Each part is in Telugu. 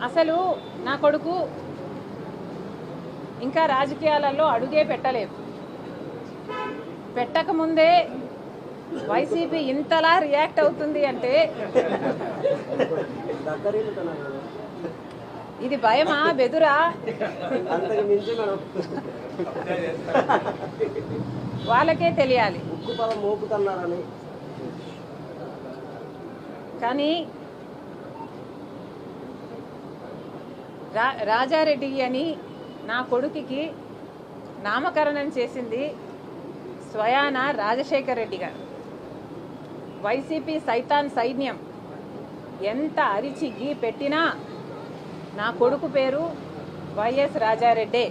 అసలు నా కొడుకు ఇంకా రాజకీయాలలో అడుగే పెట్టలేదు. పెట్టకముందే వైసీపీ ఇంతలా రియాక్ట్ అవుతుంది అంటే ఇది భయమా బెదురా? వాళ్ళకే తెలియాలి. కానీ రాజారెడ్డి అని నా కొడుకుకి నామకరణం చేసింది స్వయాన రాజశేఖర్ రెడ్డి గారు. వైసీపీ సైతాన్ సైన్యం ఎంత అరిచి గీ పెట్టినా నా కొడుకు పేరు వైఎస్ రాజారెడ్డే.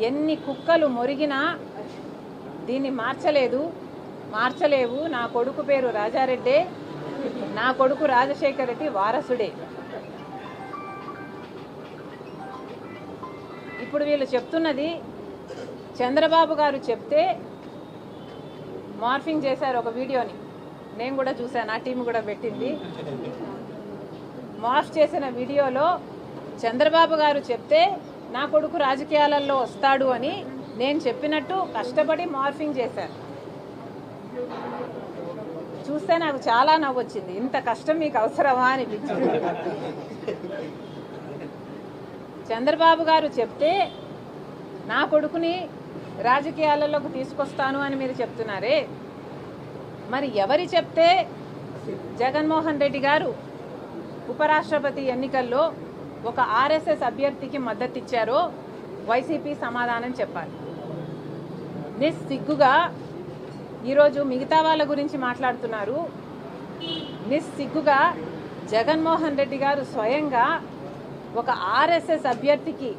ఎన్ని కుక్కలు మొరిగినా దీన్ని మార్చలేవు. నా కొడుకు పేరు రాజారెడ్డే, నా కొడుకు రాజశేఖర్ రెడ్డి వారసుడే. ఇప్పుడు వీళ్ళు చెప్తున్నది చంద్రబాబు గారు చెప్తే మార్ఫింగ్ చేశారు ఒక వీడియోని. నేను కూడా చూశాను, నా టీం కూడా పెట్టింది. మార్ఫ్ చేసిన వీడియోలో చంద్రబాబు గారు చెప్తే నా కొడుకు రాజకీయాలలో వస్తాడు అని నేను చెప్పినట్టు కష్టపడి మార్ఫింగ్ చేశారు. చూస్తే నాకు చాలా నవ్వొచ్చింది. ఇంత కష్టం మీకు అవసరమా అనిపించింది. చంద్రబాబు గారు చెప్తే నా కొడుకుని రాజకీయాలలోకి తీసుకొస్తాను అని మీరు చెప్తున్నారే, మరి ఎవరి చెప్తే జగన్మోహన్ రెడ్డి గారు ఉపరాష్ట్రపతి ఎన్నికల్లో ఒక ఆర్ఎస్ఎస్ అభ్యర్థికి మద్దతు ఇచ్చారో వైసీపీ సమాధానం చెప్పాలి. నిస్సిగ్గుగా ఈరోజు మిగతా వాళ్ళ గురించి మాట్లాడుతున్నారు. నిస్సిగ్గుగా జగన్మోహన్ రెడ్డి గారు స్వయంగా ఒక ఆర్ఎస్ఎస్ అభ్యర్థికి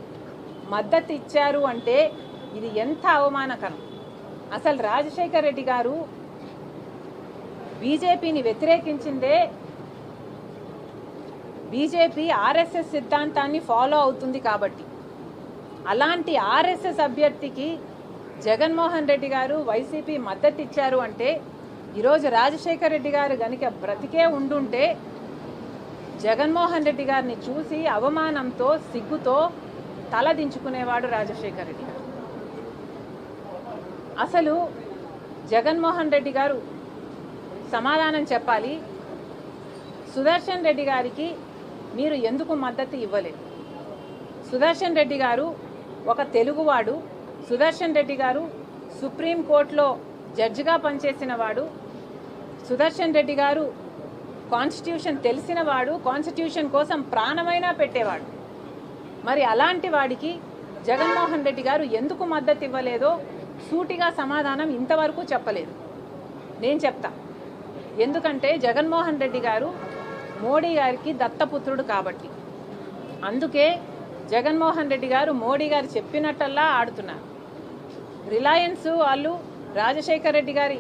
మద్దతు ఇచ్చారు అంటే ఇది ఎంత అవమానకరం. అసలు రాజశేఖర్ రెడ్డి గారు బీజేపీని వ్యతిరేకించిందే బీజేపీ ఆర్ఎస్ఎస్ సిద్ధాంతాన్ని ఫాలో అవుతుంది కాబట్టి. అలాంటి ఆర్ఎస్ఎస్ అభ్యర్థికి జగన్మోహన్ రెడ్డి గారు వైసీపీ మద్దతు ఇచ్చారు అంటే ఈరోజు రాజశేఖర్ రెడ్డి గారు గనుక బ్రతికే ఉండుంటే జగన్మోహన్ రెడ్డి గారిని చూసి అవమానంతో సిగ్గుతో తల దించుకునేవాడు రాజశేఖర్ రెడ్డి గారు. అసలు జగన్మోహన్ రెడ్డి గారు సమాధానం చెప్పాలి. సుదర్శన్ రెడ్డి గారికి మీరు ఎందుకు మద్దతు ఇవ్వలేదు? సుదర్శన్ రెడ్డి గారు ఒక తెలుగువాడు. సుదర్శన్ రెడ్డి గారు సుప్రీంకోర్టులో జడ్జిగా పనిచేసిన వాడు. సుదర్శన్ రెడ్డి గారు కాన్స్టిట్యూషన్ తెలిసిన వాడు, కాన్స్టిట్యూషన్ కోసం ప్రాణమైనా పెట్టేవాడు. మరి అలాంటి వాడికి జగన్మోహన్ రెడ్డి గారు ఎందుకు మద్దతు ఇవ్వలేదో సూటిగా సమాధానం ఇంతవరకు చెప్పలేదు. నేను చెప్తా. ఎందుకంటే జగన్మోహన్ రెడ్డి గారు మోడీ గారికి దత్తపుత్రుడు కాబట్టి. అందుకే జగన్మోహన్ రెడ్డి గారు మోడీ గారు చెప్పినట్టల్లా ఆడుతున్నారు. రిలయన్స్ వాళ్ళు రాజశేఖర్ రెడ్డి గారి